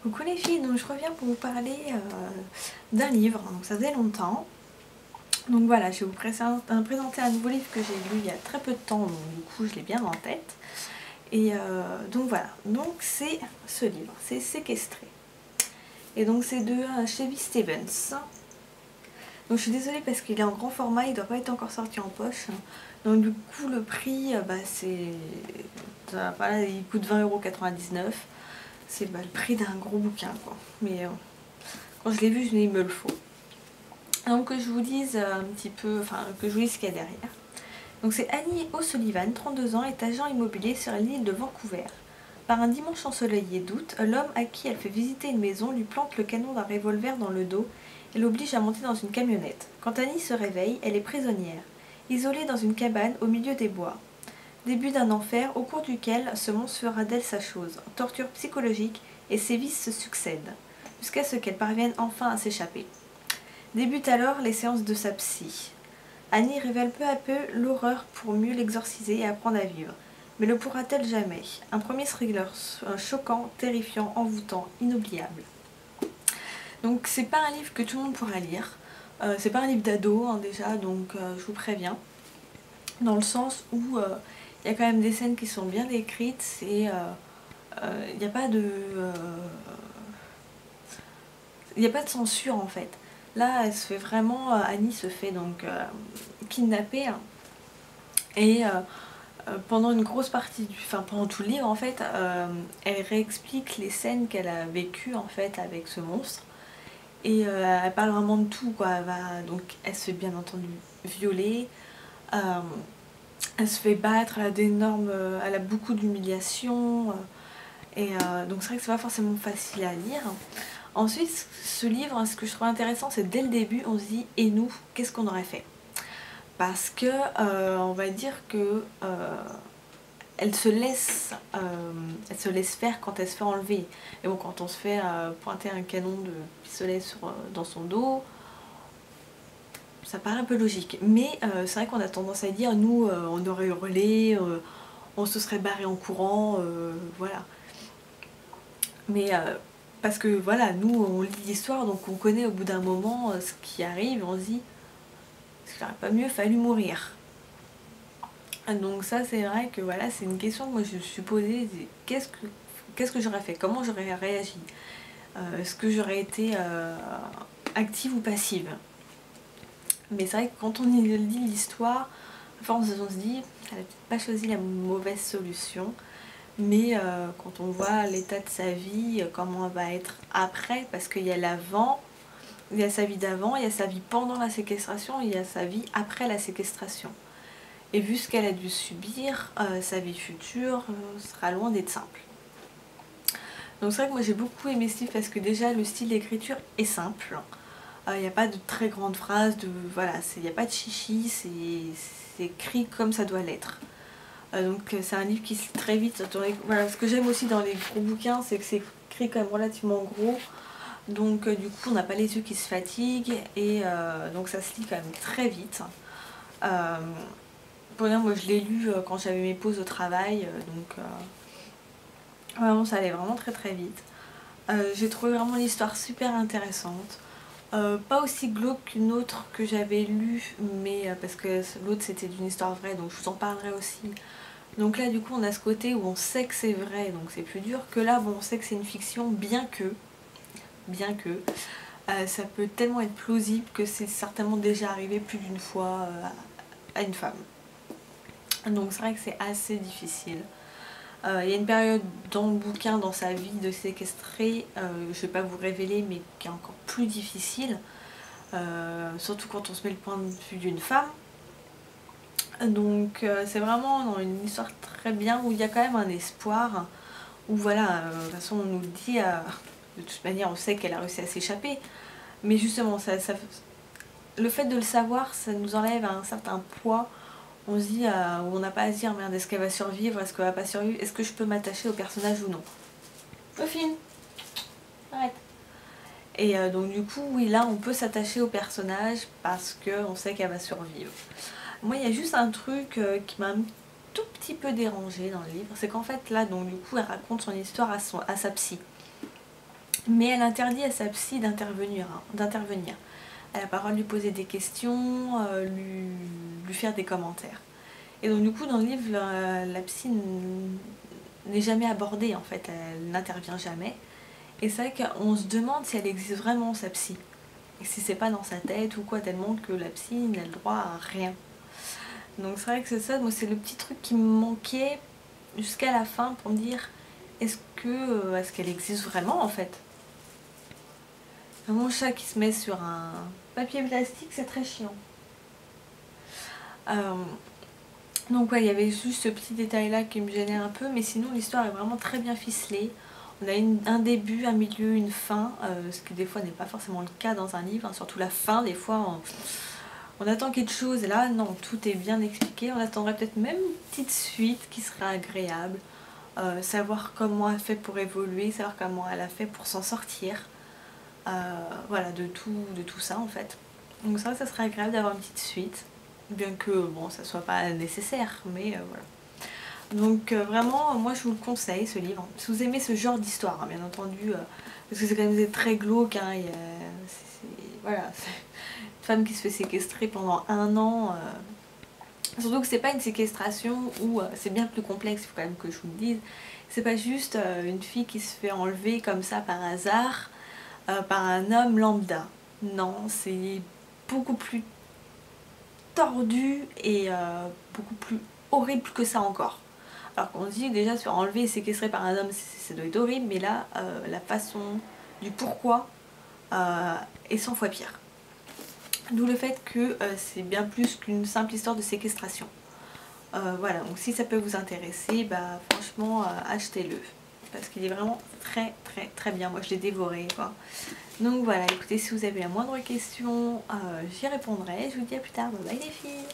Coucou les filles, donc je reviens pour vous parler d'un livre, donc ça faisait longtemps. Donc voilà, je vais vous présenter un nouveau livre que j'ai lu il y a très peu de temps, donc du coup je l'ai bien en tête. Et donc voilà, donc c'est ce livre, c'est Séquestré. Et donc c'est de Chevy Stevens. Donc je suis désolée parce qu'il est en grand format, il ne doit pas être encore sorti en poche. Donc du coup le prix, voilà, il coûte 20,99 €. C'est le prix d'un gros bouquin quoi. Mais quand je l'ai vu, je me dis il me le faut. Donc que je vous dise un petit peu, enfin que je vous dise ce qu'il y a derrière. Donc c'est Annie O'Sullivan, 32 ans, est agent immobilier sur l'île de Vancouver. Par un dimanche ensoleillé d'août, l'homme à qui elle fait visiter une maison lui plante le canon d'un revolver dans le dos et l'oblige à monter dans une camionnette. Quand Annie se réveille, elle est prisonnière, isolée dans une cabane au milieu des bois. Début d'un enfer au cours duquel ce monstre fera d'elle sa chose. Torture psychologique et sévices se succèdent, jusqu'à ce qu'elle parvienne enfin à s'échapper. Débutent alors les séances de sa psy. Annie révèle peu à peu l'horreur pour mieux l'exorciser et apprendre à vivre. Mais le pourra-t-elle jamais? Un premier thriller choquant, terrifiant, envoûtant, inoubliable. Donc c'est pas un livre que tout le monde pourra lire. C'est pas un livre d'ado déjà, donc je vous préviens. Dans le sens où il y a quand même des scènes qui sont bien décrites et il n'y a pas de... il n'y a pas de censure en fait. Là, elle se fait vraiment, Annie se fait donc kidnapper et pendant une grosse partie enfin pendant tout le livre en fait, elle réexplique les scènes qu'elle a vécues en fait avec ce monstre et elle parle vraiment de tout quoi. Donc elle se fait bien entendu violer, elle se fait battre, elle a beaucoup d'humiliation et donc c'est vrai que c'est pas forcément facile à lire. Ensuite, ce livre, ce que je trouve intéressant, c'est dès le début, on se dit « et nous, qu'est-ce qu'on aurait fait ?» Parce que, on va dire que elle se laisse faire quand elle se fait enlever. Et bon, quand on se fait pointer un canon de pistolet dans son dos, ça paraît un peu logique. Mais c'est vrai qu'on a tendance à dire « nous, on aurait hurlé, on se serait barré en courant, voilà ». Mais parce que voilà, nous on lit l'histoire donc on connaît au bout d'un moment ce qui arrive, on se dit est-ce qu'il n'aurait pas mieux fallu mourir? Donc ça c'est vrai que voilà, c'est une question que moi je me suis posée, qu'est-ce que j'aurais fait? Comment j'aurais réagi? Est-ce que j'aurais été active ou passive? Mais c'est vrai que quand on lit l'histoire, on se dit elle n'a peut-être pas choisi la mauvaise solution. Mais quand on voit l'état de sa vie, comment elle va être après, parce qu'il y a l'avant, il y a sa vie d'avant, il y a sa vie pendant la séquestration, il y a sa vie après la séquestration. Et vu ce qu'elle a dû subir, sa vie future sera loin d'être simple. Donc c'est vrai que moi j'ai beaucoup aimé ce livre parce que déjà le style d'écriture est simple. Il n'y a pas de très grandes phrases, voilà, il n'y a pas de chichi, c'est écrit comme ça doit l'être. Donc c'est un livre qui se lit très vite. Voilà, ce que j'aime aussi dans les gros bouquins, c'est que c'est écrit quand même relativement gros. Donc du coup on n'a pas les yeux qui se fatiguent et donc ça se lit quand même très vite. Pour dire, moi je l'ai lu quand j'avais mes pauses au travail, donc vraiment ça allait vraiment très très vite. J'ai trouvé vraiment l'histoire super intéressante. Pas aussi glauque qu'une autre que j'avais lue, mais parce que l'autre c'était d'une histoire vraie, donc je vous en parlerai aussi. Donc là du coup on a ce côté où on sait que c'est vrai, donc c'est plus dur, que là bon, on sait que c'est une fiction, bien que ça peut tellement être plausible que c'est certainement déjà arrivé plus d'une fois à une femme. Donc c'est vrai que c'est assez difficile. Il y a une période dans le bouquin, dans sa vie de séquestrée, je ne vais pas vous révéler, mais qui est encore plus difficile, surtout quand on se met le point de vue d'une femme. Donc c'est vraiment une histoire très bien où il y a quand même un espoir, où voilà, de toute façon on nous dit, de toute manière on sait qu'elle a réussi à s'échapper, mais justement le fait de le savoir, ça nous enlève un certain poids. On se dit, où on n'a pas à se dire merde, est-ce qu'elle va survivre, est-ce qu'elle va pas survivre, est-ce que je peux m'attacher au personnage ou non. Dauphine, arrête. Et donc du coup, oui, là on peut s'attacher au personnage parce qu'on sait qu'elle va survivre. Moi il y a juste un truc qui m'a un tout petit peu dérangée dans le livre, c'est qu'en fait là, donc du coup elle raconte son histoire à sa psy. mais elle interdit à sa psy d'intervenir. Elle a pas le droit de lui poser des questions, lui faire des commentaires. Et donc du coup dans le livre, la psy n'est jamais abordée en fait, elle n'intervient jamais. Et c'est vrai qu'on se demande si elle existe vraiment sa psy. Et si c'est pas dans sa tête ou quoi, tellement que la psy n'a le droit à rien. Donc c'est vrai que c'est ça, moi c'est le petit truc qui me manquait jusqu'à la fin pour me dire est-ce qu'elle existe vraiment en fait. Mon chat qui se met sur un papier plastique, c'est très chiant. Donc ouais, il y avait juste ce petit détail là qui me gênait un peu, mais sinon l'histoire est vraiment très bien ficelée. On a un début, un milieu, une fin, ce qui des fois n'est pas forcément le cas dans un livre, hein, surtout la fin, des fois on attend quelque chose et là non, tout est bien expliqué. On attendrait peut-être même une petite suite qui serait agréable, savoir comment elle fait pour évoluer, savoir comment elle a fait pour s'en sortir, voilà, de tout ça en fait. Donc ça serait agréable d'avoir une petite suite, bien que bon, ça soit pas nécessaire, mais voilà. Donc vraiment, moi je vous le conseille ce livre, si vous aimez ce genre d'histoire, hein, bien entendu, parce que c'est quand même très glauque, hein, voilà, une femme qui se fait séquestrer pendant 1 an, surtout que c'est pas une séquestration où c'est bien plus complexe, il faut quand même que je vous le dise, c'est pas juste une fille qui se fait enlever comme ça par hasard par un homme lambda, non, c'est beaucoup plus tordu et beaucoup plus horrible que ça encore. Alors qu'on se dit déjà se faire enlever et séquestrer par un homme, ça doit être horrible, mais là, la façon du pourquoi est 100 fois pire. D'où le fait que c'est bien plus qu'une simple histoire de séquestration. Voilà, donc si ça peut vous intéresser, bah franchement, achetez-le. Parce qu'il est vraiment très très très bien, moi je l'ai dévoré quoi. Donc voilà, écoutez, si vous avez la moindre question, j'y répondrai. Je vous dis à plus tard, bye bye les filles.